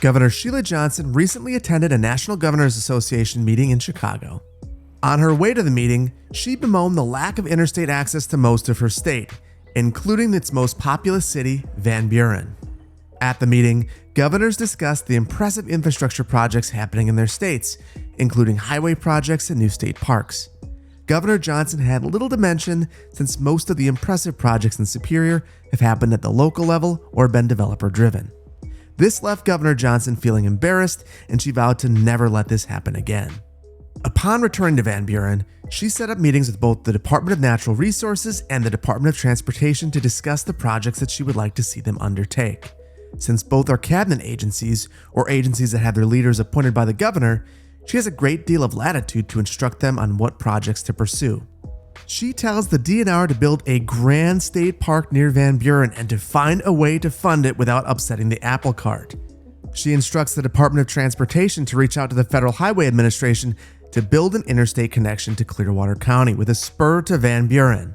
Governor Sheila Johnson recently attended a National Governors Association meeting in Chicago. On her way to the meeting, she bemoaned the lack of interstate access to most of her state, including its most populous city, Van Buren. At the meeting, governors discussed the impressive infrastructure projects happening in their states, including highway projects and new state parks. Governor Johnson had little to mention since most of the impressive projects in Superior have happened at the local level or been developer-driven. This left Governor Johnson feeling embarrassed, and she vowed to never let this happen again. Upon returning to Van Buren, she set up meetings with both the Department of Natural Resources and the Department of Transportation to discuss the projects that she would like to see them undertake. Since both are cabinet agencies, or agencies that have their leaders appointed by the governor, she has a great deal of latitude to instruct them on what projects to pursue. She tells the DNR to build a grand state park near Van Buren and to find a way to fund it without upsetting the apple cart. She instructs the Department of Transportation to reach out to the Federal Highway Administration to build an interstate connection to Clearwater County with a spur to Van Buren.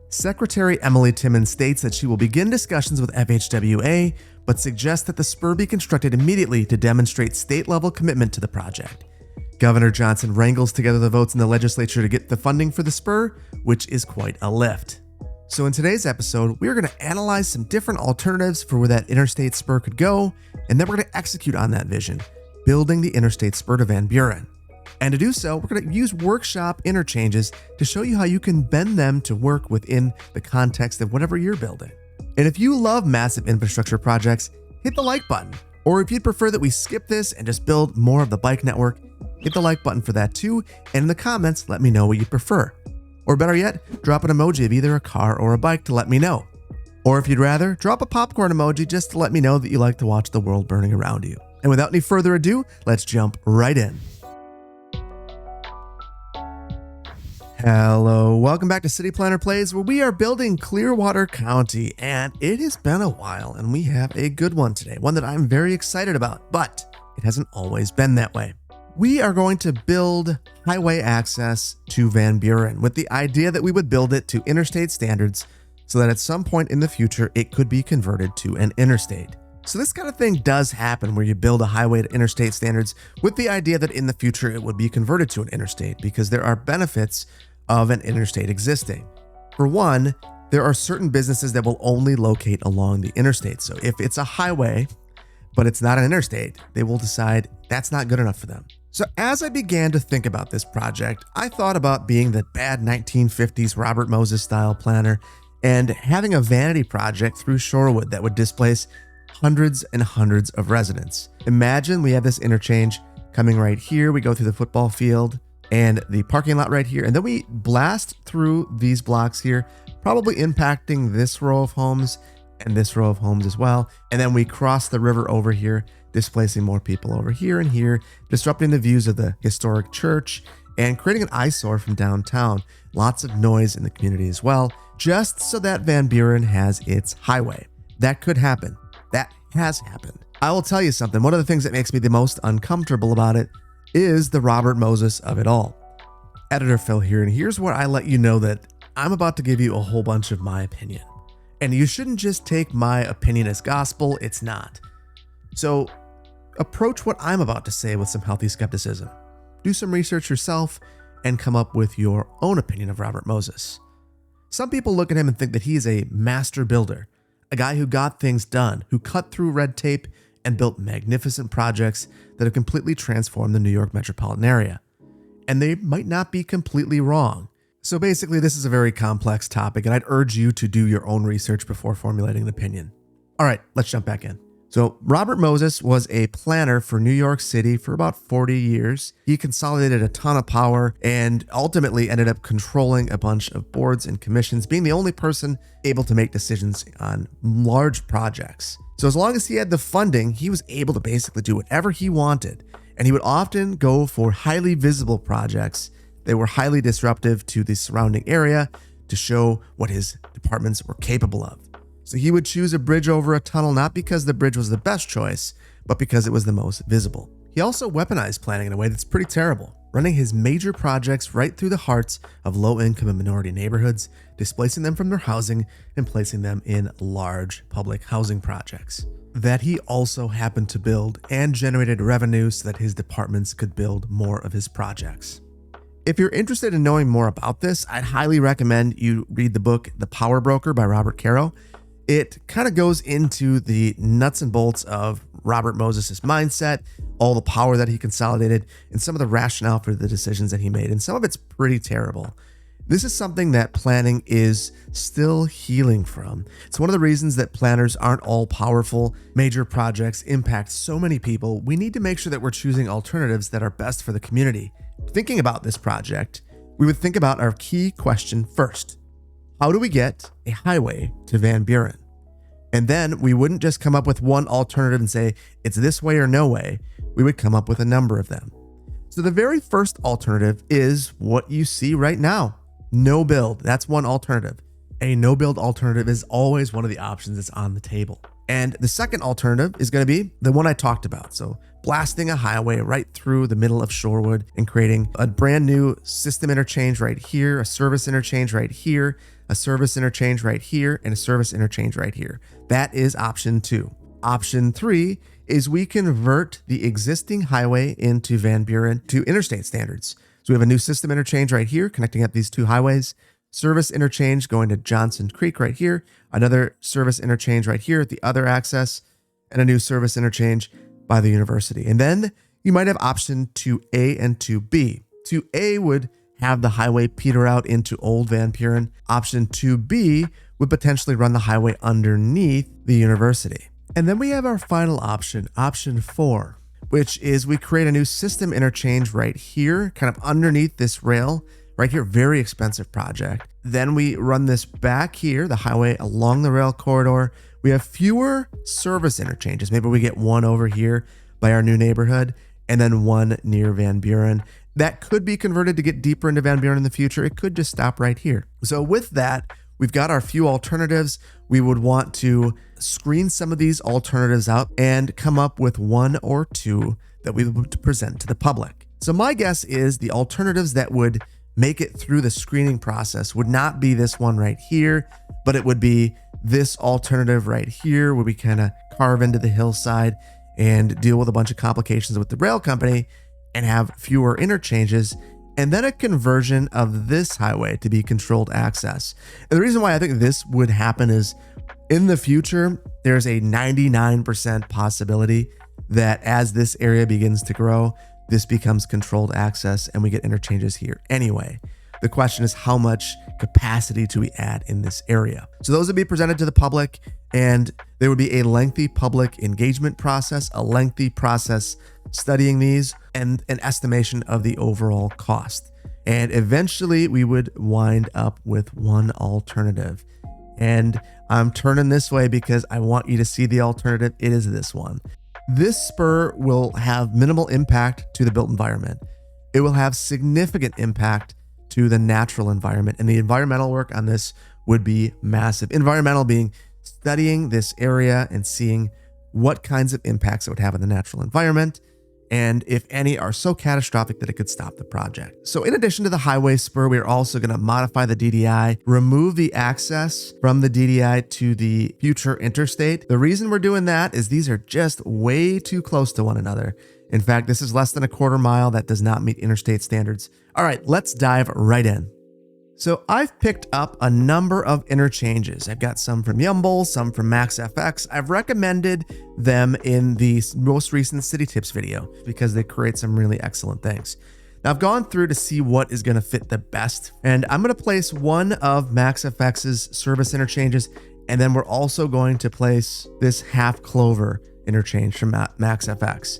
Secretary Emily Timmons states that she will begin discussions with FHWA, but suggests that the spur be constructed immediately to demonstrate state-level commitment to the project. Governor Johnson wrangles together the votes in the legislature to get the funding for the spur, which is quite a lift. So in today's episode, we're going to analyze some different alternatives for where that interstate spur could go, and then we're going to execute on that vision, building the interstate spur to Van Buren. And to do so, we're going to use workshop interchanges to show you how you can bend them to work within the context of whatever you're building. And if you love massive infrastructure projects, hit the like button. Or if you'd prefer that we skip this and just build more of the bike network, hit the like button for that too, and in the comments, let me know what you prefer. Or better yet, drop an emoji of either a car or a bike to let me know. Or if you'd rather, drop a popcorn emoji just to let me know that you like to watch the world burning around you. And without any further ado, let's jump right in. Hello, welcome back to City Planner Plays, where we are building Clearwater County, and it has been a while, and we have a good one today, one that I'm very excited about, but it hasn't always been that way. We are going to build highway access to Van Buren with the idea that we would build it to interstate standards so that at some point in the future, it could be converted to an interstate. So this kind of thing does happen where you build a highway to interstate standards with the idea that in the future it would be converted to an interstate because there are benefits of an interstate existing. For one, there are certain businesses that will only locate along the interstate. So if it's a highway, but it's not an interstate, they will decide that's not good enough for them. So as I began to think about this project, I thought about being the bad 1950s Robert Moses style planner and having a vanity project through Shorewood that would displace hundreds and hundreds of residents. Imagine we have this interchange coming right here. We go through the football field and the parking lot right here, and then we blast through these blocks here, probably impacting this row of homes and this row of homes as well. And then we cross the river over here, displacing more people over here and here, disrupting the views of the historic church and creating an eyesore from downtown. Lots of noise in the community as well, just so that Van Buren has its highway. That could happen. That has happened. I will tell you something. One of the things that makes me the most uncomfortable about it is the Robert Moses of it all. Editor Phil here, and here's where I let you know that I'm about to give you a whole bunch of my opinion. And you shouldn't just take my opinion as gospel, it's not. So approach what I'm about to say with some healthy skepticism. Do some research yourself and come up with your own opinion of Robert Moses. Some people look at him and think that he is a master builder, a guy who got things done, who cut through red tape and built magnificent projects that have completely transformed the New York metropolitan area. And they might not be completely wrong. So basically, this is a very complex topic, and I'd urge you to do your own research before formulating an opinion. All right, let's jump back in. So Robert Moses was a planner for New York City for about 40 years. He consolidated a ton of power and ultimately ended up controlling a bunch of boards and commissions, being the only person able to make decisions on large projects. So as long as he had the funding, he was able to basically do whatever he wanted. And he would often go for highly visible projects that were highly disruptive to the surrounding area to show what his departments were capable of. So he would choose a bridge over a tunnel not because the bridge was the best choice, but because it was the most visible. He also weaponized planning in a way that's pretty terrible, running his major projects right through the hearts of low-income and minority neighborhoods, displacing them from their housing and placing them in large public housing projects. that he also happened to build and generated revenue so that his departments could build more of his projects. If you're interested in knowing more about this, I'd highly recommend you read the book The Power Broker by Robert Caro. It kind of goes into the nuts and bolts of Robert Moses' mindset, all the power that he consolidated, and some of the rationale for the decisions that he made. And some of it's pretty terrible. This is something that planning is still healing from. It's one of the reasons that planners aren't all powerful. Major projects impact so many people. We need to make sure that we're choosing alternatives that are best for the community. Thinking about this project, we would think about our key question first. How do we get a highway to Van Buren? And then we wouldn't just come up with one alternative and say, it's this way or no way. We would come up with a number of them. So the very first alternative is what you see right now. No build. That's one alternative. A no build alternative is always one of the options that's on the table. And the second alternative is going to be the one I talked about. So blasting a highway right through the middle of Shorewood and creating a brand new system interchange right here, a service interchange right here, a service interchange right here, and a service interchange right here. That is option 2. Option 3 is we convert the existing highway into Van Buren to interstate standards. So we have a new system interchange right here connecting up these two highways, service interchange going to Johnson Creek right here, another service interchange right here at the other access, and a new service interchange by the university. And then you might have option 2A and 2B. 2A would have the highway peter out into Old Van Buren. Option 2B would potentially run the highway underneath the university. And then we have our final option, option 4, which is we create a new system interchange right here, kind of underneath this rail right here. Very expensive project. Then we run this back here, the highway along the rail corridor. We have fewer service interchanges. Maybe we get one over here by our new neighborhood and then one near Van Buren. That could be converted to get deeper into Van Buren in the future. It could just stop right here. So with that, we've got our few alternatives. We would want to screen some of these alternatives out and come up with one or two that we would present to the public. So my guess is the alternatives that would make it through the screening process would not be this one right here, but it would be this alternative right here where we kind of carve into the hillside and deal with a bunch of complications with the rail company and have fewer interchanges, and then a conversion of this highway to be controlled access. And the reason why I think this would happen is in the future, there's a 99% possibility that as this area begins to grow, this becomes controlled access and we get interchanges here anyway. The question is, how much capacity do we add in this area? So those would be presented to the public, and there would be a lengthy public engagement process, a lengthy process studying these, and an estimation of the overall cost. And eventually we would wind up with one alternative. And I'm turning this way because I want you to see the alternative. It is this one. This spur will have minimal impact to the built environment. It will have significant impact to the natural environment, and the environmental work on this would be massive. Environmental being studying this area and seeing what kinds of impacts it would have on the natural environment, and if any are so catastrophic that it could stop the project. So in addition to the highway spur, we are also going to modify the DDI, remove the access from the DDI to the future interstate. The reason we're doing that is these are just way too close to one another. In fact, this is less than a quarter mile. That does not meet interstate standards. All right, let's dive right in. So I've picked up a number of interchanges. I've got some from Yumble, some from MaxFX. I've recommended them in the most recent City Tips video because they create some really excellent things. Now I've gone through to see what is going to fit the best, and I'm going to place one of MaxFX's service interchanges, and then we're also going to place this half clover interchange from MaxFX.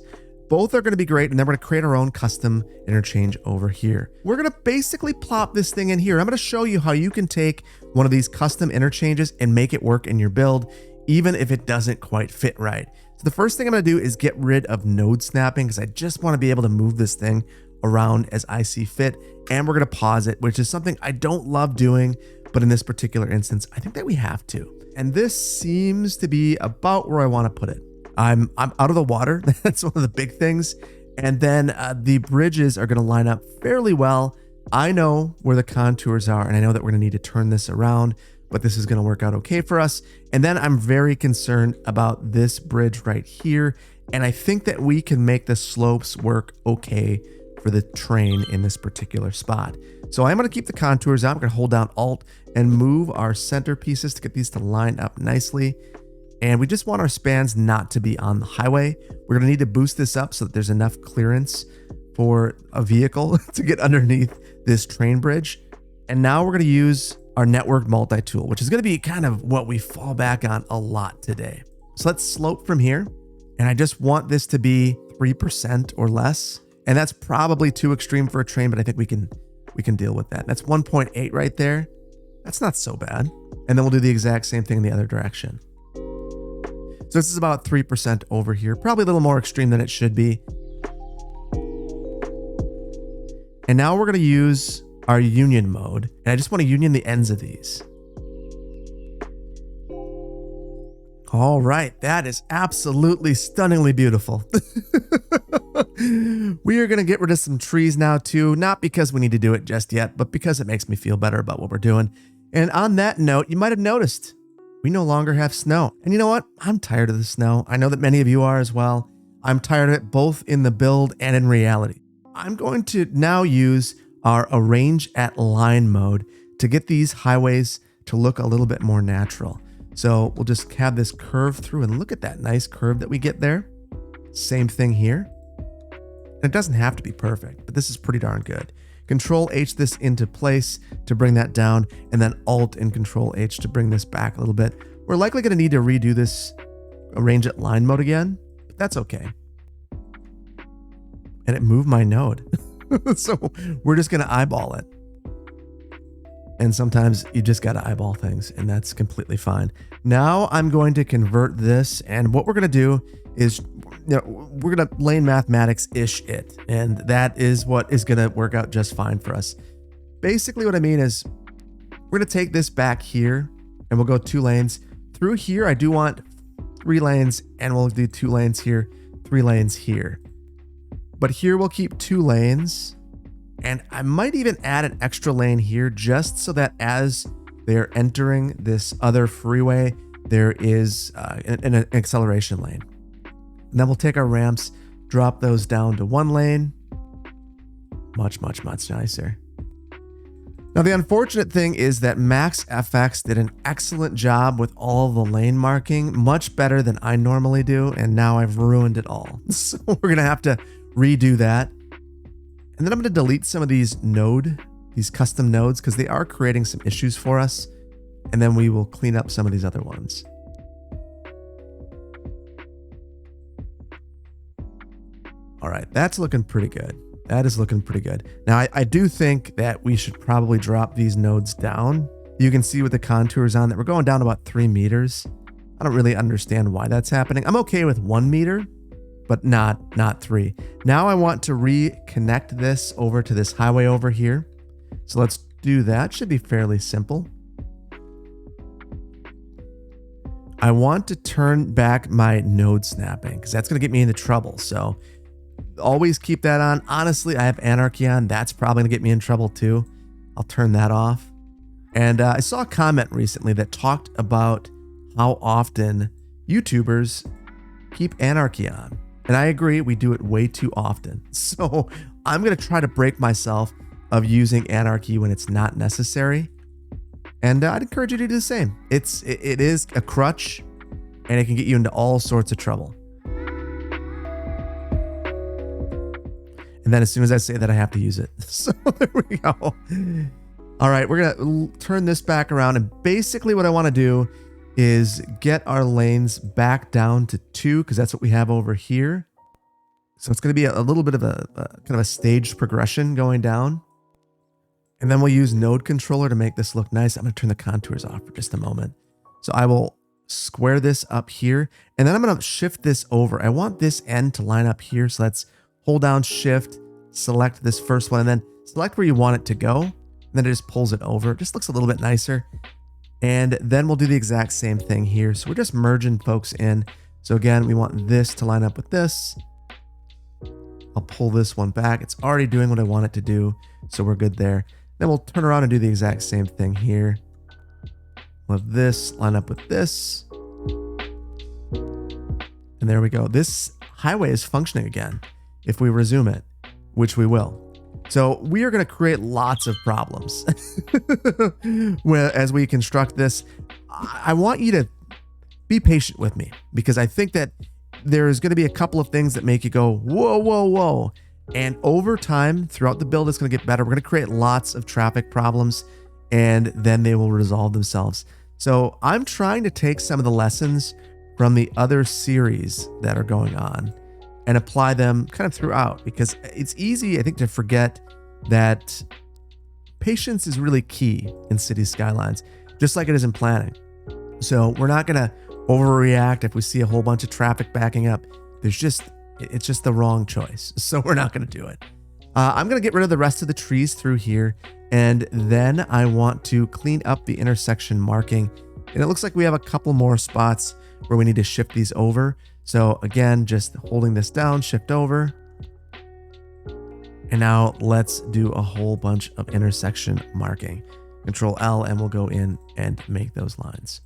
Both are going to be great, and then we're going to create our own custom interchange over here. We're going to basically plop this thing in here. I'm going to show you how you can take one of these custom interchanges and make it work in your build, even if it doesn't quite fit right. So the first thing I'm going to do is get rid of node snapping because I just want to be able to move this thing around as I see fit. And we're going to pause it, which is something I don't love doing, but in this particular instance, I think that we have to. And this seems to be about where I want to put it. I'm out of the water. That's one of the big things. And then the bridges are going to line up fairly well. I know where the contours are, and I know that we're going to need to turn this around, but this is going to work out okay for us. And then I'm very concerned about this bridge right here. And I think that we can make the slopes work okay for the train in this particular spot. So I'm going to keep the contours out. I'm going to hold down Alt and move our center pieces to get these to line up nicely. And we just want our spans not to be on the highway. We're going to need to boost this up so that there's enough clearance for a vehicle to get underneath this train bridge. And now we're going to use our network multi-tool, which is going to be kind of what we fall back on a lot today. So let's slope from here. And I just want this to be 3% or less. And that's probably too extreme for a train, but I think we can deal with that. That's 1.8 right there. That's not so bad. And then we'll do the exact same thing in the other direction. So this is about 3% over here, probably a little more extreme than it should be. And now we're going to use our union mode. And I just want to union the ends of these. All right, that is absolutely stunningly beautiful. We are going to get rid of some trees now too, not because we need to do it just yet, but because it makes me feel better about what we're doing. And on that note, you might have noticed we no longer have snow. And you know what? I'm tired of the snow. I know that many of you are as well. I'm tired of it both in the build and in reality. I'm going to now use our arrange at line mode to get these highways to look a little bit more natural. So we'll just have this curve through, and look at that nice curve that we get there. Same thing here. And it doesn't have to be perfect, but this is pretty darn good. Control H this into place to bring that down, and then Alt and Control H to bring this back a little bit. We're likely going to need to redo this arrange at line mode again, but that's okay. And it moved my node. So we're just going to eyeball it. And sometimes you just got to eyeball things, and that's completely fine. Now I'm going to convert this, and what we're going to do is, we're going to lane mathematics-ish it, and that is what is going to work out just fine for us. Basically what I mean is we're going to take this back here, and we'll go 2 lanes. Through here, I do want 3 lanes, and we'll do 2 lanes here, 3 lanes here. But here we'll keep 2 lanes. And I might even add an extra lane here just so that as they're entering this other freeway, there is an acceleration lane. And then we'll take our ramps, drop those down to 1 lane. Much, much, much nicer. Now, the unfortunate thing is that Max FX did an excellent job with all the lane marking, much better than I normally do. And now I've ruined it all. So we're going to have to redo that. And then I'm going to delete some of these custom nodes, because they are creating some issues for us. And then we will clean up some of these other ones. All right, that's looking pretty good. That is looking pretty good. Now, I do think that we should probably drop these nodes down. You can see with the contours on that we're going down about 3 meters. I don't really understand why that's happening. I'm okay with 1 meter. But not 3. Now I want to reconnect this over to this highway over here. So let's do that. Should be fairly simple. I want to turn back my node snapping, because that's going to get me into trouble. So always keep that on. Honestly, I have anarchy on. That's probably going to get me in trouble too. I'll turn that off. And I saw a comment recently that talked about how often YouTubers keep anarchy on. And I agree, we do it way too often. So I'm going to try to break myself of using anarchy when it's not necessary. And I'd encourage you to do the same. It is a crutch, and it can get you into all sorts of trouble. And then as soon as I say that, I have to use it. So there we go. All right, we're going to turn this back around. And basically what I want to do is get our lanes back down to 2, because that's what we have over here. So it's going to be a little bit of a kind of a staged progression going down. And then we'll use node controller to make this look nice. I'm going to turn the contours off for just a moment. So I will square this up here, and then I'm going to shift this over. I want this end to line up here. So let's hold down shift, select this first one, and then select where you want it to go. And then it just pulls it over. It just looks a little bit nicer. And then we'll do the exact same thing here. So we're just merging folks in. So again, we want this to line up with this. I'll pull this one back. It's already doing what I want it to do. So we're good there. Then we'll turn around and do the exact same thing here. Let this line up with this. And there we go. This highway is functioning again if we resume it, which we will. So we are going to create lots of problems as we construct this. I want you to be patient with me because I think that there's going to be a couple of things that make you go, whoa, whoa, whoa. And over time, throughout the build, it's going to get better. We're going to create lots of traffic problems and then they will resolve themselves. So I'm trying to take some of the lessons from the other series that are going on and apply them kind of throughout, because it's easy, I think, to forget that patience is really key in city skylines, just like it is in planning. So we're not going to overreact if we see a whole bunch of traffic backing up. It's just the wrong choice. So we're not going to do it. I'm going to get rid of the rest of the trees through here. And then I want to clean up the intersection marking. And it looks like we have a couple more spots where we need to shift these over. So again, just holding this down, shift over. And now let's do a whole bunch of intersection marking. Control L and we'll go in and make those lines.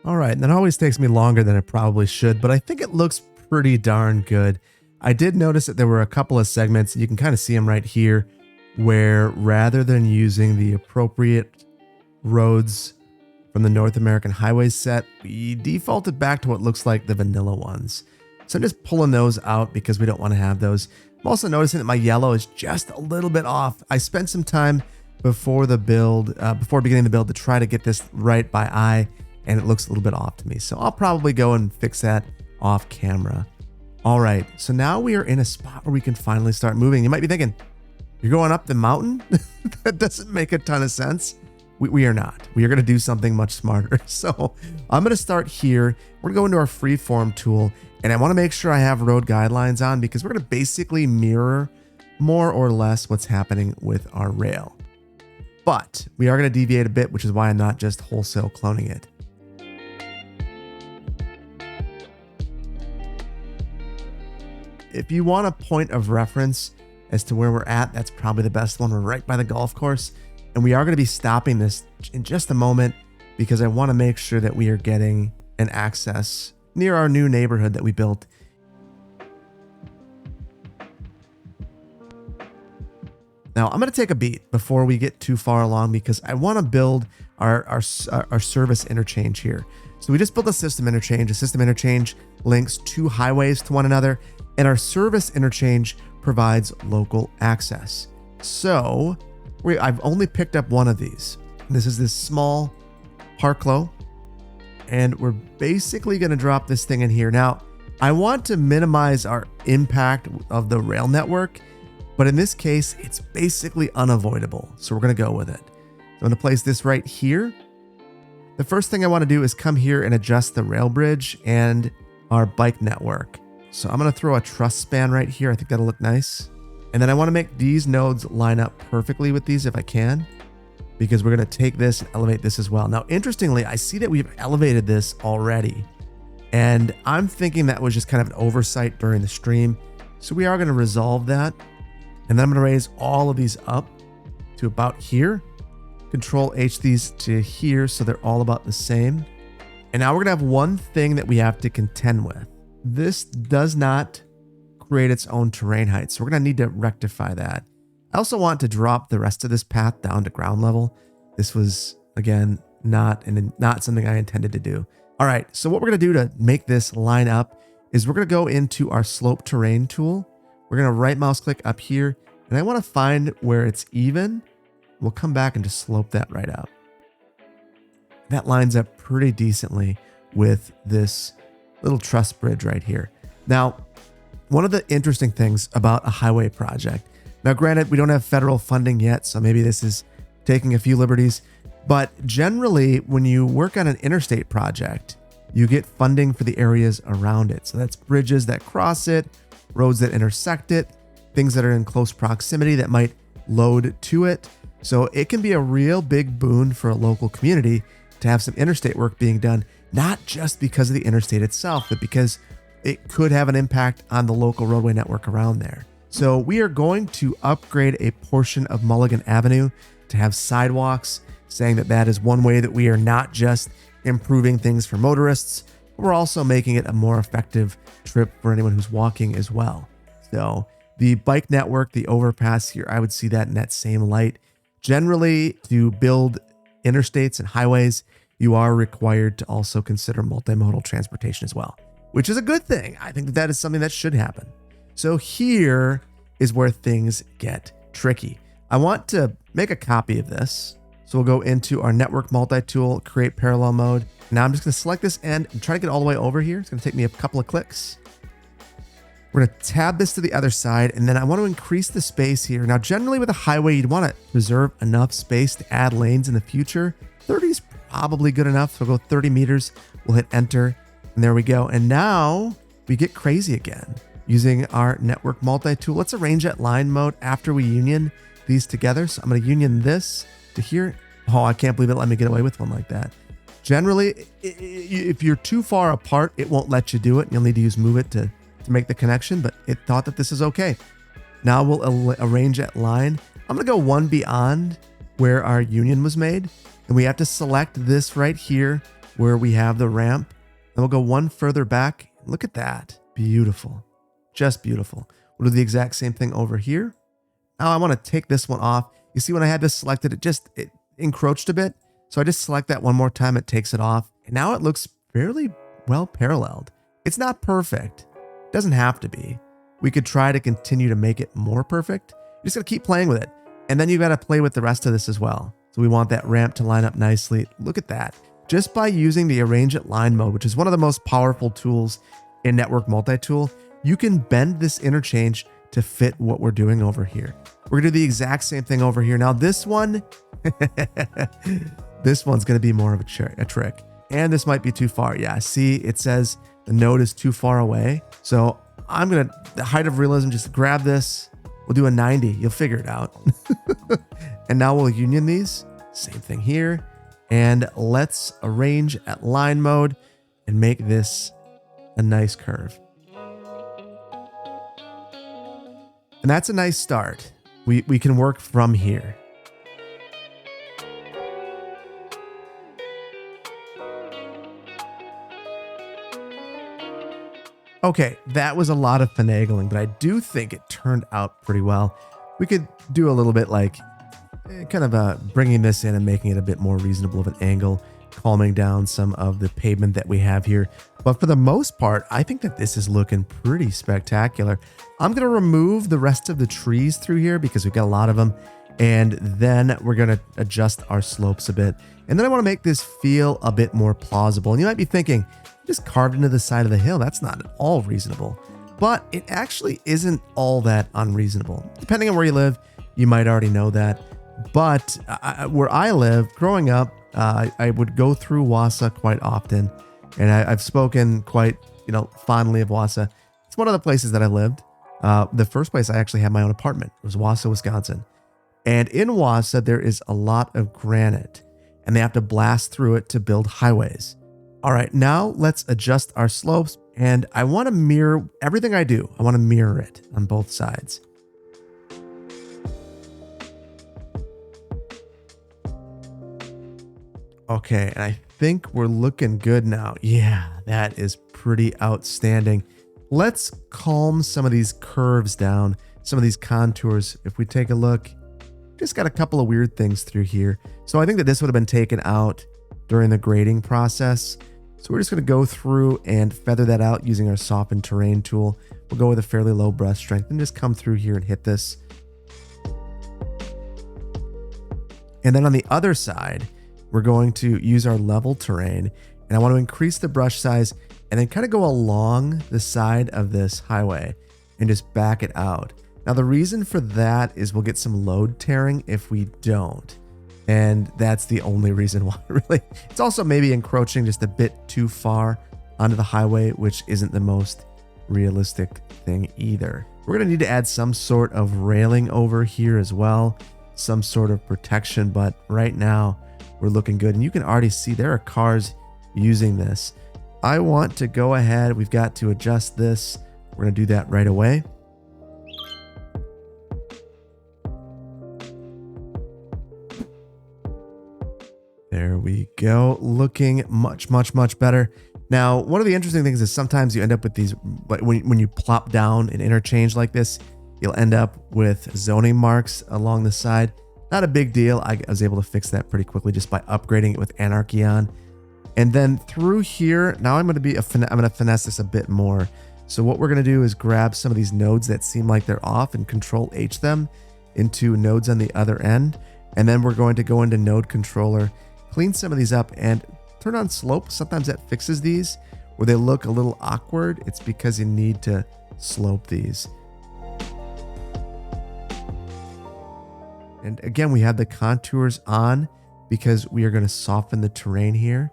All right, and that always takes me longer than it probably should, but I think it looks pretty darn good. I did notice that there were a couple of segments, you can kind of see them right here, where rather than using the appropriate roads from the North American Highways set, we defaulted back to what looks like the vanilla ones. So I'm just pulling those out because we don't want to have those. I'm also noticing that my yellow is just a little bit off. I spent some time before the build, before beginning the build, to try to get this right by eye, and it looks a little bit off to me. So I'll probably go and fix that off camera. All right, so now we are in a spot where we can finally start moving. You might be thinking, you're going up the mountain? That doesn't make a ton of sense. We are not. We are going to do something much smarter. So I'm going to start here. We're going to go into our freeform tool, and I want to make sure I have road guidelines on because we're going to basically mirror more or less what's happening with our rail. But we are going to deviate a bit, which is why I'm not just wholesale cloning it. If you want a point of reference as to where we're at, that's probably the best one. We're right by the golf course, and we are going to be stopping this in just a moment because I want to make sure that we are getting an access near our new neighborhood that we built. Now, I'm going to take a beat before we get too far along because I want to build our service interchange here. So we just built a system interchange. A system interchange links two highways to one another, and our service interchange provides local access. So I've only picked up one of these. This is this small Parklow, and we're basically going to drop this thing in here. Now, I want to minimize our impact of the rail network, but in this case, it's basically unavoidable. So we're going to go with it. So I'm going to place this right here. The first thing I want to do is come here and adjust the rail bridge and our bike network. So I'm going to throw a truss span right here. I think that'll look nice. And then I want to make these nodes line up perfectly with these if I can, because we're going to take this and elevate this as well. Now, interestingly, I see that we've elevated this already, and I'm thinking that was just kind of an oversight during the stream. So we are going to resolve that. And then I'm going to raise all of these up to about here. Control H these to here so they're all about the same. And now we're going to have one thing that we have to contend with. This does not create its own terrain height, so we're going to need to rectify that. I also want to drop the rest of this path down to ground level. This was, again, not something I intended to do. All right, so what we're going to do to make this line up is we're going to go into our slope terrain tool. We're going to right mouse click up here, and I want to find where it's even. We'll come back and just slope that right up. That lines up pretty decently with this little truss bridge right here. Now, one of the interesting things about a highway project, now granted, we don't have federal funding yet, so maybe this is taking a few liberties, but generally when you work on an interstate project, you get funding for the areas around it. So that's bridges that cross it, roads that intersect it, things that are in close proximity that might load to it. So it can be a real big boon for a local community to have some interstate work being done, not just because of the interstate itself, but because it could have an impact on the local roadway network around there. So we are going to upgrade a portion of Mulligan Avenue to have sidewalks, saying that that is one way that we are not just improving things for motorists, but we're also making it a more effective trip for anyone who's walking as well. So the bike network, the overpass here, I would see that in that same light. Generally, to build interstates and highways, you are required to also consider multimodal transportation as well, which is a good thing. I think that is something that should happen. So here is where things get tricky. I want to make a copy of this. So we'll go into our network multi-tool, create parallel mode. Now I'm just going to select this end and try to get all the way over here. It's going to take me a couple of clicks. We're going to tab this to the other side, and then I want to increase the space here. Now, generally with a highway, you'd want to reserve enough space to add lanes in the future. 30 is probably good enough. So we'll go 30 meters. We'll hit enter, and there we go. And now we get crazy again using our network multi-tool. Let's arrange that line mode after we union these together. So I'm going to union this to here. Oh, I can't believe it let me get away with one like that. Generally, if you're too far apart, it won't let you do it. You'll need to use move it to make the connection, but it thought that this is okay. Now we'll arrange that line. I'm going to go one beyond where our union was made, and we have to select this right here where we have the ramp, and we'll go one further back. Look at that. Beautiful. Just beautiful. We'll do the exact same thing over here. Now I want to take this one off. You see when I had this selected, it encroached a bit. So I just select that one more time. It takes it off. And now it looks fairly well paralleled. It's not perfect. It doesn't have to be. We could try to continue to make it more perfect. You just got to keep playing with it. And then you got to play with the rest of this as well. So we want that ramp to line up nicely. Look at that. Just by using the arrange at line mode, which is one of the most powerful tools in network multi-tool, you can bend this interchange to fit what we're doing over here. We're gonna do the exact same thing over here. Now this one, this one's gonna be more of a trick. And this might be too far. Yeah, see, it says the node is too far away. So I'm gonna, the height of realism, just grab this. We'll do a 90, you'll figure it out. And now we'll union these, same thing here. And let's arrange at line mode and make this a nice curve. And that's a nice start. We can work from here. Okay, that was a lot of finagling, but I do think it turned out pretty well. We could do a little bit like kind of bringing this in and making it a bit more reasonable of an angle, calming down some of the pavement that we have here. But for the most part, I think that this is looking pretty spectacular. I'm going to remove the rest of the trees through here because we've got a lot of them. And then we're going to adjust our slopes a bit. And then I want to make this feel a bit more plausible. And you might be thinking, just carved into the side of the hill. That's not at all reasonable. But it actually isn't all that unreasonable. Depending on where you live, you might already know that. But where I live, growing up, I would go through Wausau quite often. And I've spoken quite, fondly of Wausau. It's one of the places that I lived. The first place I actually had my own apartment was Wausau, Wisconsin. And in Wausau, there is a lot of granite. And they have to blast through it to build highways. All right, now let's adjust our slopes. And I want to mirror everything I do. I want to mirror it on both sides. Okay, and I think we're looking good now. Yeah, that is pretty outstanding. Let's calm some of these curves down, some of these contours. If we take a look, just got a couple of weird things through here. So I think that this would have been taken out during the grading process. So we're just going to go through and feather that out using our soften terrain tool. We'll go with a fairly low brush strength and just come through here and hit this. And then on the other side, we're going to use our level terrain, and I want to increase the brush size and then kind of go along the side of this highway and just back it out. Now, the reason for that is we'll get some load tearing if we don't. And that's the only reason why, really. It's also maybe encroaching just a bit too far onto the highway, which isn't the most realistic thing either. We're going to need to add some sort of railing over here as well. some sort of protection, but right now we're looking good. And you can already see there are cars using this. I want to go ahead. We've got to adjust this. We're going to do that right away. There we go. Looking much, much, much better. Now, one of the interesting things is sometimes you end up with these, when you plop down an interchange like this, you'll end up with zoning marks along the side. Not a big deal. I was able to fix that pretty quickly just by upgrading it with Anarchy on. And then through here, now I'm going to finesse this a bit more. So what we're going to do is grab some of these nodes that seem like they're off and Control H them into nodes on the other end. And then we're going to go into Node Controller, clean some of these up, and turn on slope. Sometimes that fixes these where they look a little awkward. It's because you need to slope these. And again, we have the contours on because we are going to soften the terrain here.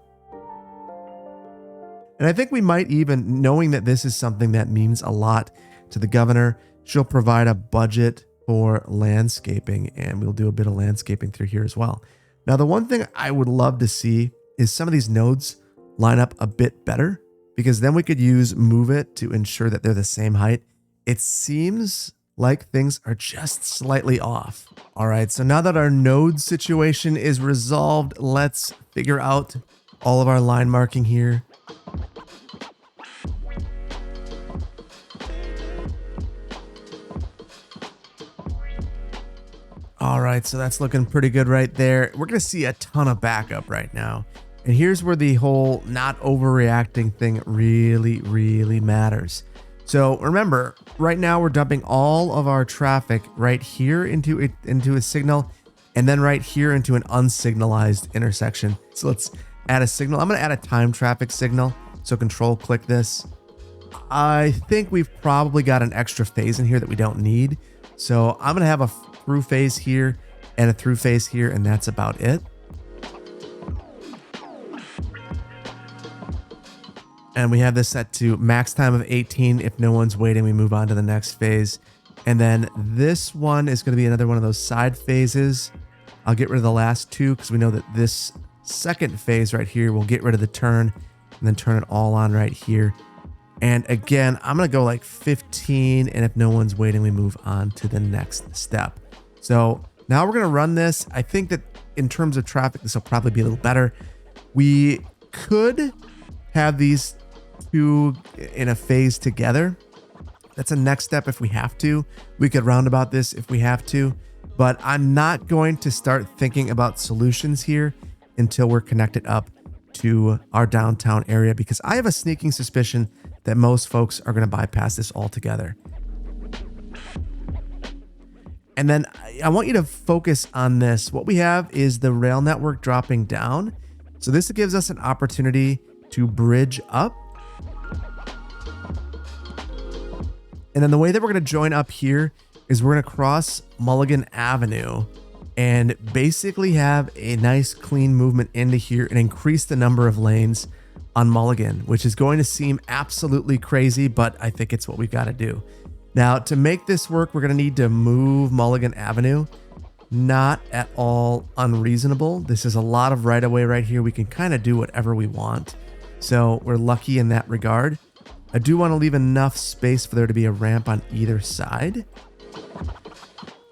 And I think we might even, knowing that this is something that means a lot to the governor, she'll provide a budget for landscaping, and we'll do a bit of landscaping through here as well. Now, the one thing I would love to see is some of these nodes line up a bit better, because then we could use Move It to ensure that they're the same height. It seems like things are just slightly off. All right, so now that our node situation is resolved, let's figure out all of our line marking here. All right, so that's looking pretty good right there. We're going to see a ton of backup right now. And here's where the whole not overreacting thing really, really matters. So remember, right now we're dumping all of our traffic right here into a signal, and then right here into an unsignalized intersection. So let's add a signal. I'm going to add a time traffic signal. So Control click this. I think we've probably got an extra phase in here that we don't need. So I'm going to have a through phase here and a through phase here, and that's about it. And we have this set to max time of 18. If no one's waiting, we move on to the next phase. And then this one is going to be another one of those side phases. I'll get rid of the last two because we know that this second phase right here will get rid of the turn and then turn it all on right here. And again, I'm going to go like 15. And if no one's waiting, we move on to the next step. So now we're going to run this. I think that in terms of traffic, this will probably be a little better. We could have these two in a phase together. That's a next step if we have to. We could roundabout this if we have to, but I'm not going to start thinking about solutions here until we're connected up to our downtown area, because I have a sneaking suspicion that most folks are going to bypass this altogether. And then I want you to focus on this. What we have is the rail network dropping down. So this gives us an opportunity to bridge up. And then the way that we're going to join up here is we're going to cross Mulligan Avenue and basically have a nice clean movement into here and increase the number of lanes on Mulligan, which is going to seem absolutely crazy, but I think it's what we've got to do. Now, to make this work, we're going to need to move Mulligan Avenue. Not at all unreasonable. This is a lot of right of way right here. We can kind of do whatever we want. So we're lucky in that regard. I do want to leave enough space for there to be a ramp on either side.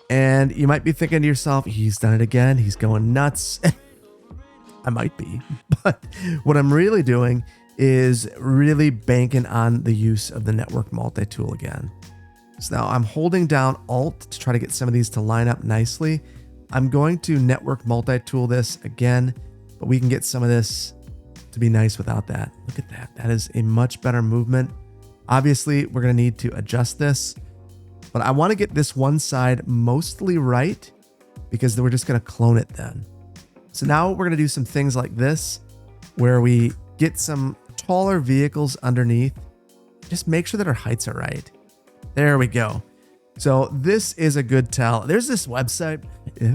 And you might be thinking to yourself, he's done it again. He's going nuts. I might be. But what I'm really doing is really banking on the use of the network multi-tool again. So now I'm holding down Alt to try to get some of these to line up nicely. I'm going to network multi-tool this again, but we can get some of this to be nice without that. Look at that. That is a much better movement. Obviously, we're going to need to adjust this, but I want to get this one side mostly right because we're just going to clone it then. So now we're going to do some things like this where we get some taller vehicles underneath. Just make sure that our heights are right. There we go. So this is a good tell. There's this website.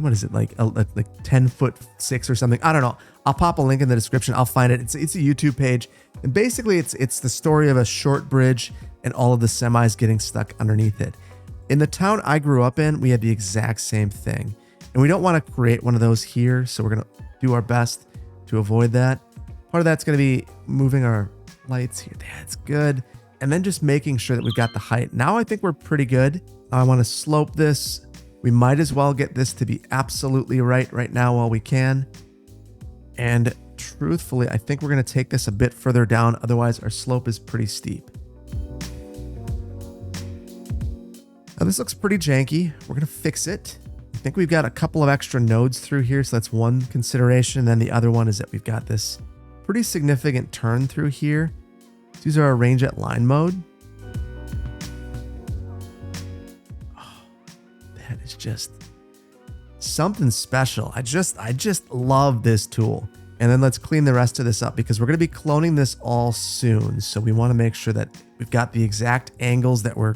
What is it, like 10'6" or something? I don't know. I'll pop a link in the description. I'll find it. It's a YouTube page. And basically it's the story of a short bridge and all of the semis getting stuck underneath it. In the town I grew up in, we had the exact same thing. And we don't want to create one of those here. So we're going to do our best to avoid that. Part of that's going to be moving our lights here. That's good. And then just making sure that we've got the height. Now I think we're pretty good. I want to slope this. We might as well get this to be absolutely right now while we can. And truthfully, I think we're going to take this a bit further down. Otherwise, our slope is pretty steep. Now this looks pretty janky. We're going to fix it. I think we've got a couple of extra nodes through here. So that's one consideration. And then the other one is that we've got this pretty significant turn through here. These are our range at line mode. Oh, that is just something special. I just love this tool. And then let's clean the rest of this up because we're going to be cloning this all soon. So we want to make sure that we've got the exact angles that we're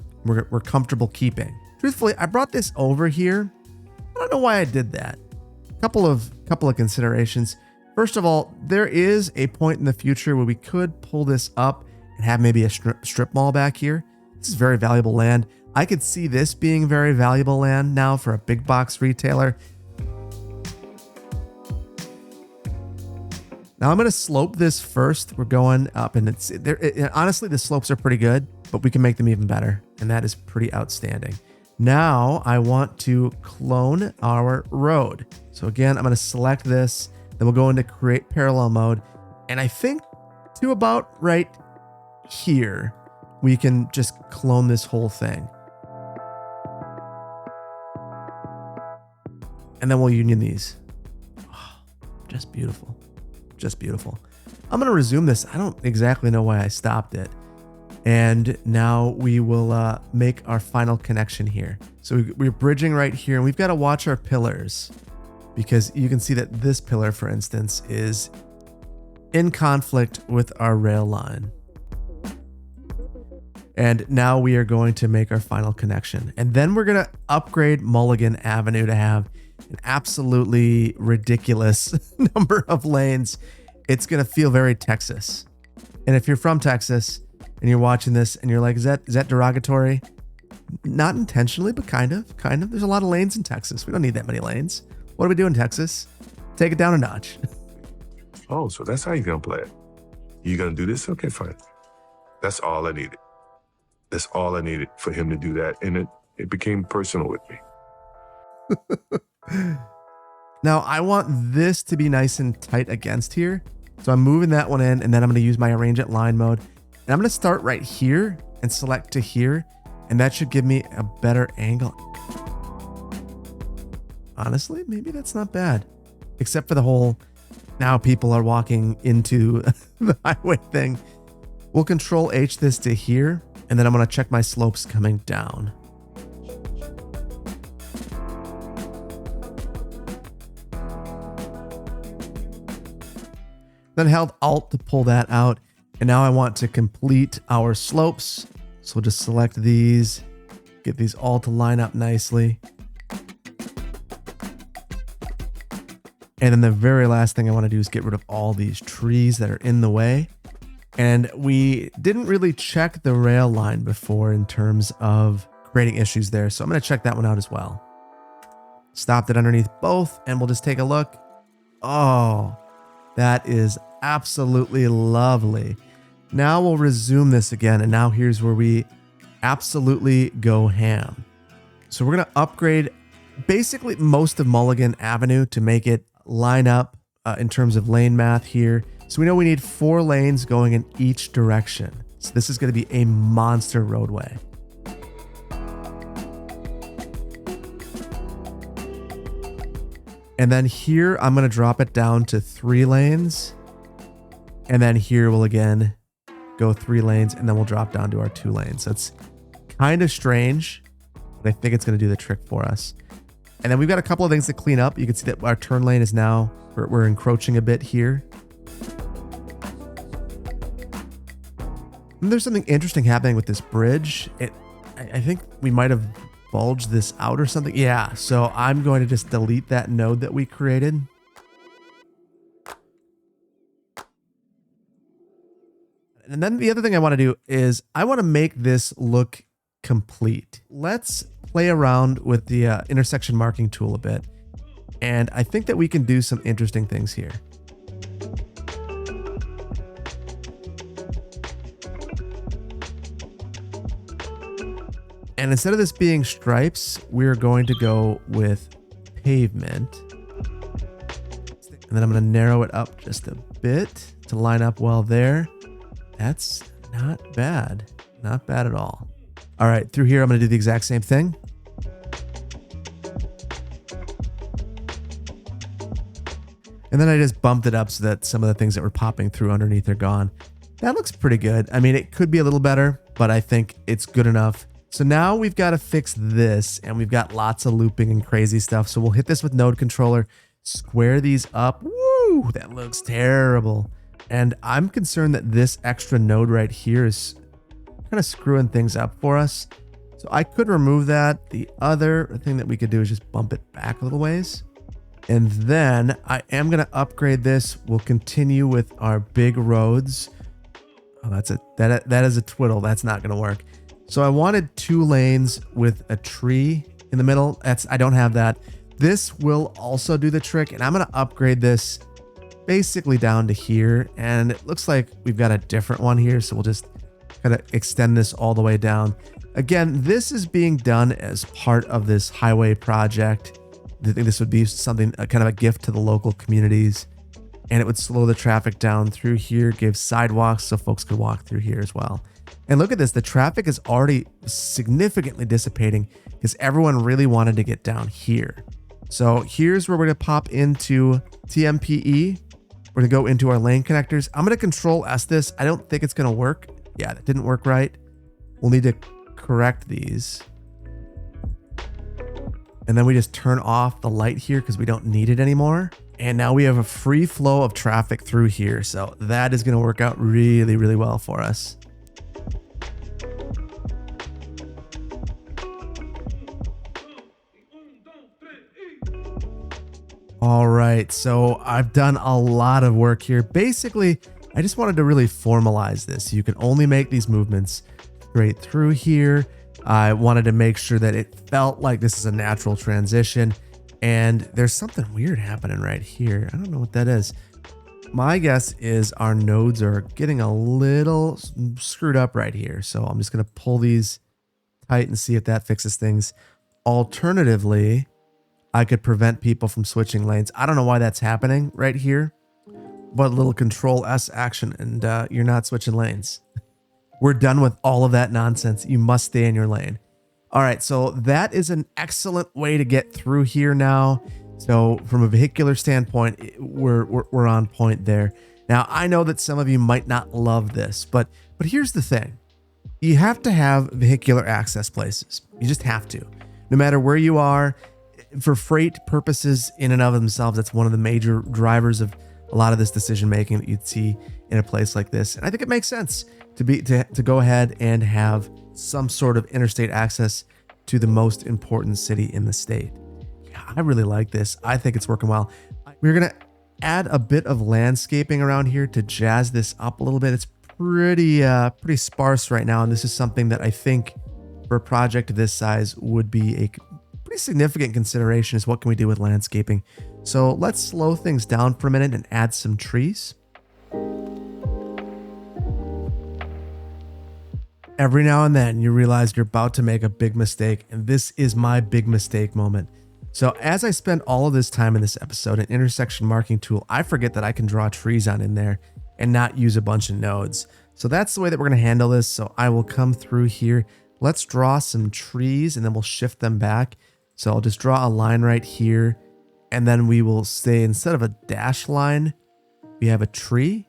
comfortable keeping. Truthfully, I brought this over here. I don't know why I did that. Couple of considerations. First of all, there is a point in the future where we could pull this up and have maybe a strip mall back here. This is very valuable land. I could see this being very valuable land now for a big box retailer. Now I'm going to slope this first. We're going up and honestly, the slopes are pretty good, but we can make them even better. And that is pretty outstanding. Now I want to clone our road. So again, I'm going to select this. Then we'll go into create parallel mode. And I think to about right here, we can just clone this whole thing. And then we'll union these. Oh, just beautiful. Just beautiful. I'm going to resume this. I don't exactly know why I stopped it. And now we will make our final connection here. So we're bridging right here, and we've got to watch our pillars because you can see that this pillar, for instance, is in conflict with our rail line. And now we are going to make our final connection. And then we're going to upgrade Mulligan Avenue to have an absolutely ridiculous number of lanes. It's going to feel very Texas. And if you're from Texas and you're watching this and you're like, is that derogatory? Not intentionally, but kind of. There's a lot of lanes in Texas. We don't need that many lanes. What do we do in Texas? Take it down a notch. Oh, so that's how you're going to play it. You're going to do this? Okay, fine. That's all I needed. That's all I needed for him to do that. And it became personal with me. Now I want this to be nice and tight against here. So I'm moving that one in, and then I'm going to use my arrange at line mode. And I'm going to start right here and select to here. And that should give me a better angle. Honestly, maybe that's not bad. Except for the whole, now people are walking into the highway thing. We'll control H this to here. And then I'm going to check my slopes coming down. Then held Alt to pull that out. And now I want to complete our slopes. So we'll just select these, get these all to line up nicely. And then the very last thing I want to do is get rid of all these trees that are in the way. And we didn't really check the rail line before in terms of creating issues there. So I'm going to check that one out as well. Stopped it underneath both, and we'll just take a look. Oh, that is absolutely lovely. Now we'll resume this again. And now here's where we absolutely go ham. So we're going to upgrade basically most of Mulligan Avenue to make it line up in terms of lane math here. So we know we need 4 lanes going in each direction. So this is going to be a monster roadway. And then here, I'm going to drop it down to 3 lanes. And then here we'll again go 3 lanes, and then we'll drop down to our 2 lanes. That's kind of strange, but I think it's going to do the trick for us. And then we've got a couple of things to clean up. You can see that our turn lane is now, we're encroaching a bit here. And there's something interesting happening with this bridge. I think we might have bulged this out or something. Yeah, so I'm going to just delete that node that we created. And then the other thing I want to do is I want to make this look complete. Let's play around with the intersection marking tool a bit. And I think that we can do some interesting things here. And instead of this being stripes, we're going to go with pavement. And then I'm going to narrow it up just a bit to line up well there. That's not bad. Not bad at all. All right, through here, I'm going to do the exact same thing. And then I just bumped it up so that some of the things that were popping through underneath are gone. That looks pretty good. I mean, it could be a little better, but I think it's good enough. So now we've got to fix this, and we've got lots of looping and crazy stuff. So we'll hit this with node controller, square these up. Woo, that looks terrible. And I'm concerned that this extra node right here is kind of screwing things up for us. So I could remove that. The other thing that we could do is just bump it back a little ways. And then I am going to upgrade this. We'll continue with our big roads. Oh, that is a twiddle. That's not going to work. So I wanted 2 lanes with a tree in the middle. I don't have that. This will also do the trick, and I'm going to upgrade this basically down to here. And it looks like we've got a different one here. So we'll just kind of extend this all the way down. Again, this is being done as part of this highway project. I think this would be something, kind of a gift to the local communities. And it would slow the traffic down through here, give sidewalks so folks could walk through here as well. And look at this, the traffic is already significantly dissipating because everyone really wanted to get down here. So here's where we're going to pop into TMPE. We're going to go into our lane connectors. I'm going to Control S this. I don't think it's going to work. Yeah, that didn't work right. We'll need to correct these. And then we just turn off the light here because we don't need it anymore. And now we have a free flow of traffic through here. So that is going to work out really, really well for us. All right, so I've done a lot of work here. Basically, I just wanted to really formalize this. You can only make these movements straight through here. I wanted to make sure that it felt like this is a natural transition. And there's something weird happening right here. I don't know what that is. My guess is our nodes are getting a little screwed up right here. So I'm just going to pull these tight and see if that fixes things. Alternatively, I could prevent people from switching lanes. I don't know why that's happening right here, but a little Control S action and you're not switching lanes. We're done with all of that nonsense. You must stay in your lane. All right, so that is an excellent way to get through here now. So from a vehicular standpoint, we're on point there. Now, I know that some of you might not love this, but here's the thing. You have to have vehicular access places. You just have to. No matter where you are, for freight purposes in and of themselves, that's one of the major drivers of a lot of this decision making that you'd see in a place like this. And I think it makes sense to go ahead and have some sort of interstate access to the most important city in the state. Yeah, I really like this. I think it's working well. We're going to add a bit of landscaping around here to jazz this up a little bit. It's pretty sparse right now. And this is something that I think for a project of this size would be a pretty significant consideration, is what can we do with landscaping. So let's slow things down for a minute and add some trees. Every now and then you realize you're about to make a big mistake, and this is my big mistake moment. So as I spend all of this time in this episode, an intersection marking tool, I forget that I can draw trees on in there and not use a bunch of nodes. So that's the way that we're going to handle this. So I will come through here. Let's draw some trees and then we'll shift them back. So I'll just draw a line right here, and then we will say, instead of a dash line, we have a tree.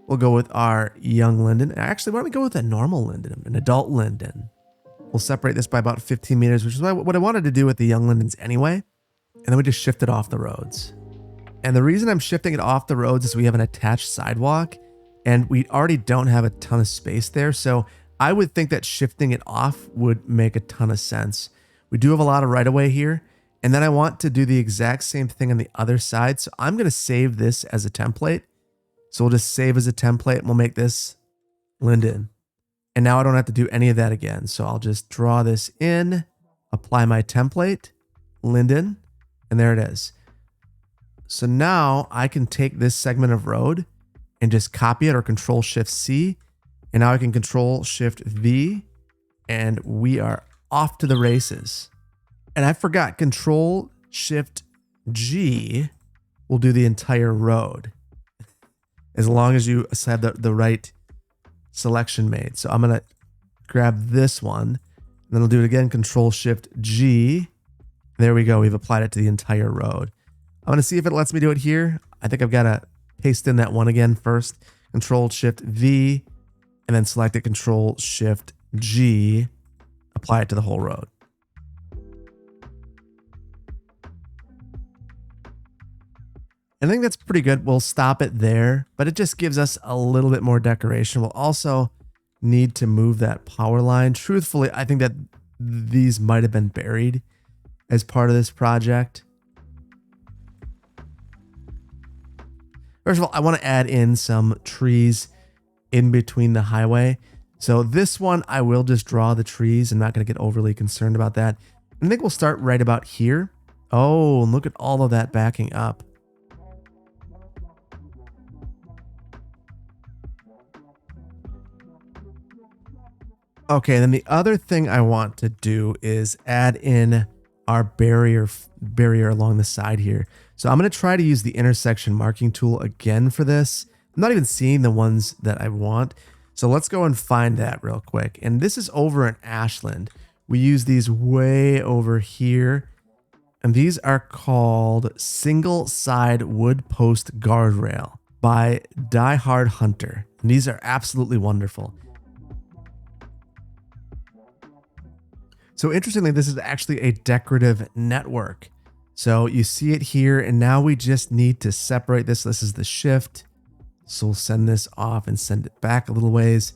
We'll go with our young linden. Actually, why don't we go with a normal linden, an adult linden? We'll separate this by about 15 meters, which is what I wanted to do with the young lindens anyway. And then we just shift it off the roads. And the reason I'm shifting it off the roads is we have an attached sidewalk, and we already don't have a ton of space there. So I would think that shifting it off would make a ton of sense. We do have a lot of right of way here, and then I want to do the exact same thing on the other side. So I'm going to save this as a template. So we'll just save as a template and we'll make this linden. And now I don't have to do any of that again. So I'll just draw this in, apply my template, linden, And there it is. So now I can take this segment of road and just copy it, or Control Shift C. And now I can Control Shift V, and we are off to the races. And I forgot, Control Shift G will do the entire road, as long as you have the right selection made. So I'm going to grab this one, and then I'll do it again, Control Shift G. There we go. We've applied it to the entire road. I'm going to see if it lets me do it here. I think I've got to paste in that one again first. Control Shift V, and then select it, Control Shift G, apply it to the whole road. I think that's pretty good. We'll stop it there, but it just gives us a little bit more decoration. We'll also need to move that power line. Truthfully, I think that these might have been buried as part of this project. First of all, I want to add in some trees in between the highway. So this one, I will just draw the trees. I'm not going to get overly concerned about that. I think we'll start right about here. Oh, and look at all of that backing up. Okay, then the other thing I want to do is add in our barrier along the side here. So I'm going to try to use the intersection marking tool again for this. I'm not even seeing the ones that I want. So let's go and find that real quick. And this is over in Ashland. We use these way over here. And these are called Single Side Wood Post Guardrail by Die Hard Hunter. And these are absolutely wonderful. So interestingly, this is actually a decorative network. So you see it here, and now we just need to separate this. This is the shift. So we'll send this off and send it back a little ways.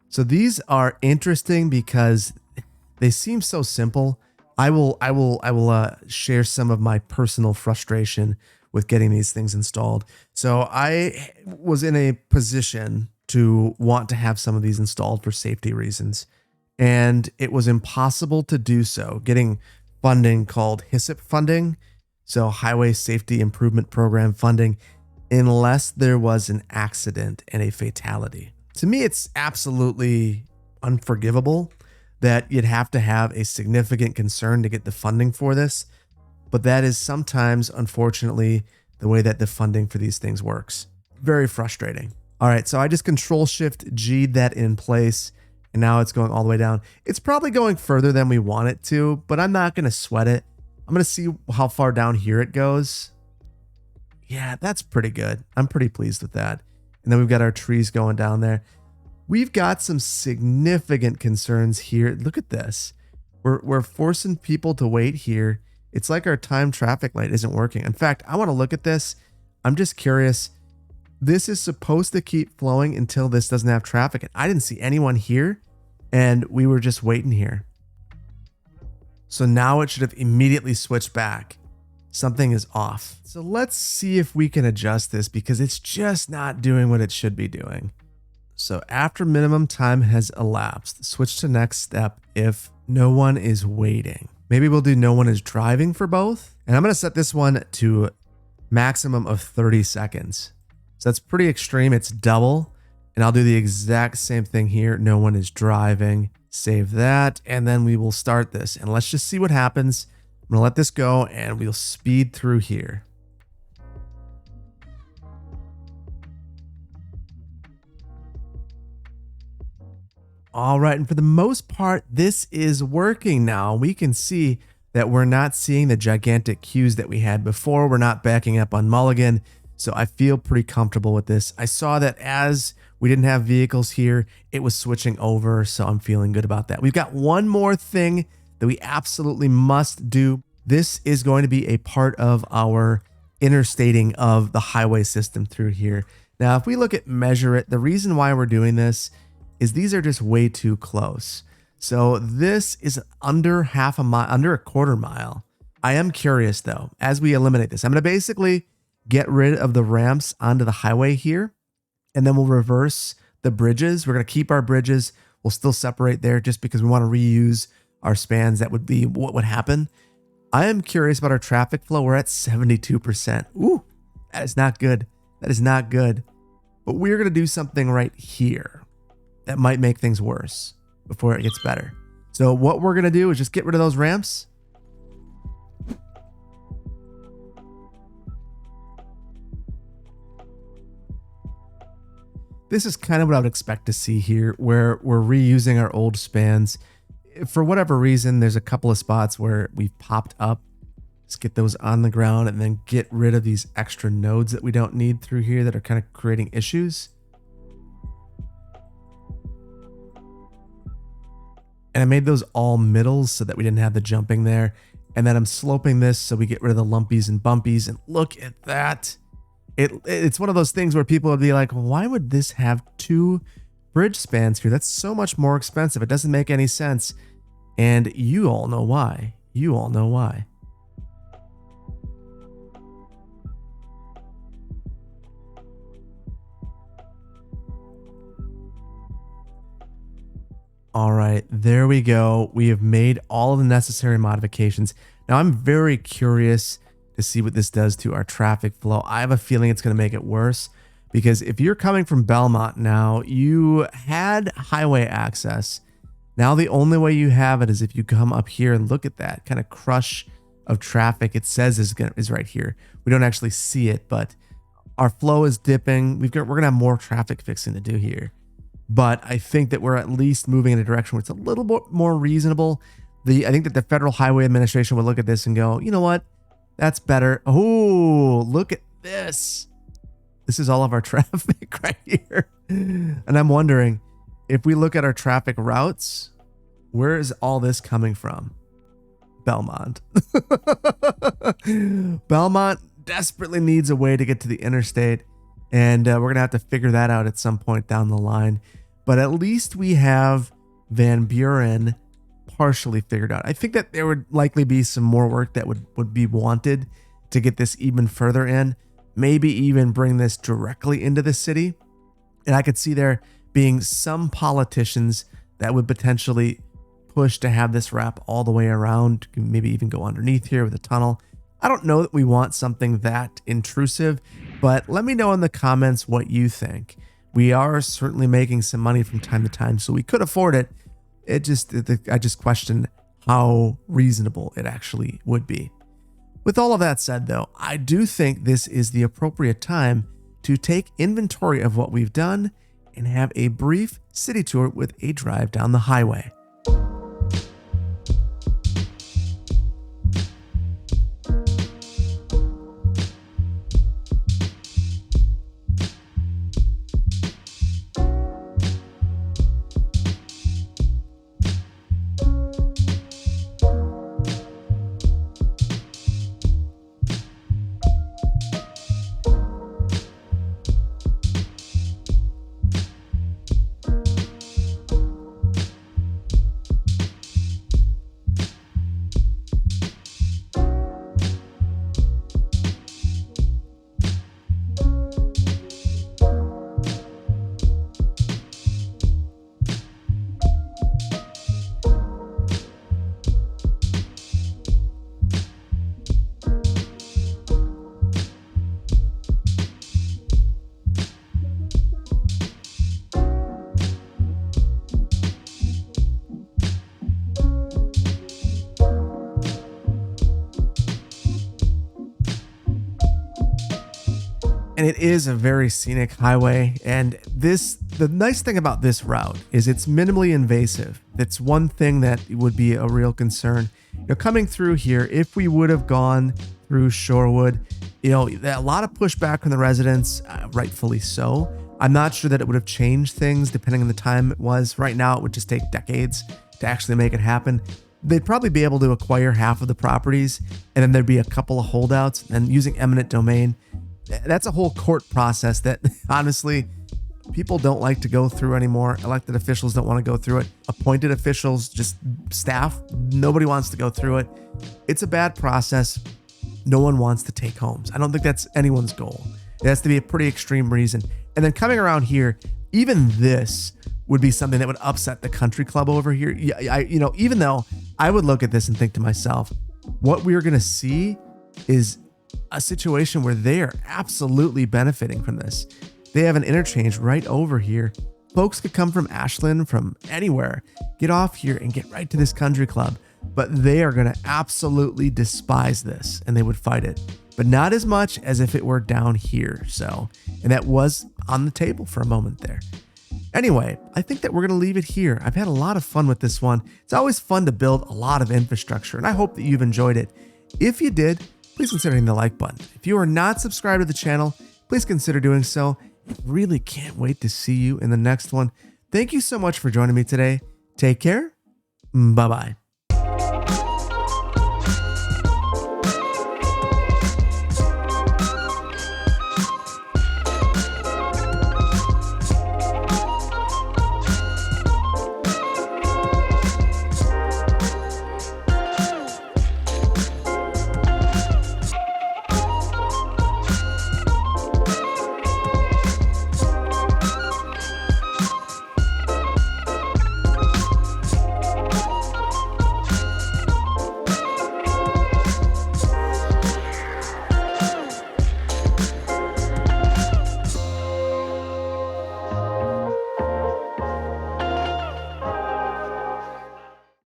So these are interesting because they seem so simple. I will share some of my personal frustration with getting these things installed. So I was in a position to want to have some of these installed for safety reasons, and it was impossible to do so. Getting funding called HISIP funding, so Highway Safety Improvement Program funding, unless there was an accident and a fatality. To me, it's absolutely unforgivable that you'd have to have a significant concern to get the funding for this. But that is sometimes, unfortunately, the way that the funding for these things works. Very frustrating. All right, so I just Control Shift G'd that in place, and now it's going all the way down. It's probably going further than we want it to, but I'm not going to sweat it. I'm going to see how far down here it goes. Yeah, that's pretty good. I'm pretty pleased with that. And then we've got our trees going down there. We've got some significant concerns here. Look at this. We're forcing people to wait here. It's like our time traffic light isn't working. In fact, I want to look at this. I'm just curious. This is supposed to keep flowing until this doesn't have traffic. And I didn't see anyone here, and we were just waiting here. So now it should have immediately switched back. Something is off. So let's see if we can adjust this, because it's just not doing what it should be doing. So after minimum time has elapsed, switch to next step if no one is waiting. Maybe we'll do no one is driving for both. And I'm going to set this one to maximum of 30 seconds. So that's pretty extreme. It's double. And I'll do the exact same thing here. No one is driving. Save that. And then we will start this. And let's just see what happens. I'm going to let this go and we'll speed through here. All right. And for the most part, this is working now. We can see that we're not seeing the gigantic queues that we had before. We're not backing up on Mulligan. So I feel pretty comfortable with this. I saw that as we didn't have vehicles here, it was switching over. So I'm feeling good about that. We've got one more thing that we absolutely must do. This is going to be a part of our interstating of the highway system through here. Now, if we look at measure it, the reason why we're doing this is these are just way too close. So this is under half a mile, under a quarter mile. I am curious though, as we eliminate this, I'm going to basically get rid of the ramps onto the highway here, and then we'll reverse the bridges. We're going to keep our bridges. We'll still separate there just because we want to reuse our spans. That would be what would happen. I am curious about our traffic flow. We're at 72%. Ooh, that is not good. That is not good. But we're going to do something right here that might make things worse before it gets better. So what we're going to do is just get rid of those ramps. This is kind of what I would expect to see here, where we're reusing our old spans. For whatever reason, there's a couple of spots where we've popped up. Let's get those on the ground and then get rid of these extra nodes that we don't need through here that are kind of creating issues. And I made those all middles so that we didn't have the jumping there. And then I'm sloping this so we get rid of the lumpies and bumpies. And look at that. It's one of those things where people would be like, why would this have 2 bridge spans here? That's so much more expensive. It doesn't make any sense. And you all know why. You all know why. All right, there we go. We have made all of the necessary modifications. Now I'm very curious to see what this does to our traffic flow. I have a feeling it's going to make it worse, because if you're coming from Belmont now, you had highway access. Now the only way you have it is if you come up here and look at that kind of crush of traffic. It says is right here. We don't actually see it, but our flow is dipping. We're going to have more traffic fixing to do here. But I think that we're at least moving in a direction where it's a little bit more reasonable. I think that the Federal Highway Administration would look at this and go, you know what? That's better. Oh, look at this. This is all of our traffic right here. And I'm wondering, if we look at our traffic routes, where is all this coming from? Belmont. Belmont desperately needs a way to get to the interstate. And we're going to have to figure that out at some point down the line. But at least we have Van Buren partially figured out. I think that there would likely be some more work that would be wanted to get this even further in. Maybe even bring this directly into the city. And I could see there being some politicians that would potentially push to have this wrap all the way around, maybe even go underneath here with a tunnel. I don't know that we want something that intrusive, but let me know in the comments what you think. We are certainly making some money from time to time, so we could afford it. I just question how reasonable it actually would be. With all of that said, though, I do think this is the appropriate time to take inventory of what we've done and have a brief city tour with a drive down the highway. And it is a very scenic highway. And the nice thing about this route is it's minimally invasive. That's one thing that would be a real concern. Coming through here, if we would have gone through Shorewood, a lot of pushback from the residents, rightfully so. I'm not sure that it would have changed things depending on the time it was. Right now, it would just take decades to actually make it happen. They'd probably be able to acquire half of the properties, and then there'd be a couple of holdouts, and using eminent domain. That's a whole court process that honestly people don't like to go through anymore. Elected officials don't want to go through it. Appointed officials, just staff, nobody wants to go through it. It's a bad process. No one wants to take homes. I don't think that's anyone's goal. It has to be a pretty extreme reason. And then coming around here, even this would be something that would upset the country club over here. Even though I would look at this and think to myself, what we're going to see is a situation where they are absolutely benefiting from this. They have an interchange right over here. Folks could come from Ashland, from anywhere, get off here and get right to this country club, but they are going to absolutely despise this and they would fight it, but not as much as if it were down here. So, and that was on the table for a moment there. Anyway, I think that we're going to leave it here. I've had a lot of fun with this one. It's always fun to build a lot of infrastructure, and I hope that you've enjoyed it. If you did, please consider hitting the like button. If you are not subscribed to the channel, please consider doing so. I really can't wait to see you in the next one. Thank you so much for joining me today. Take care. Bye-bye.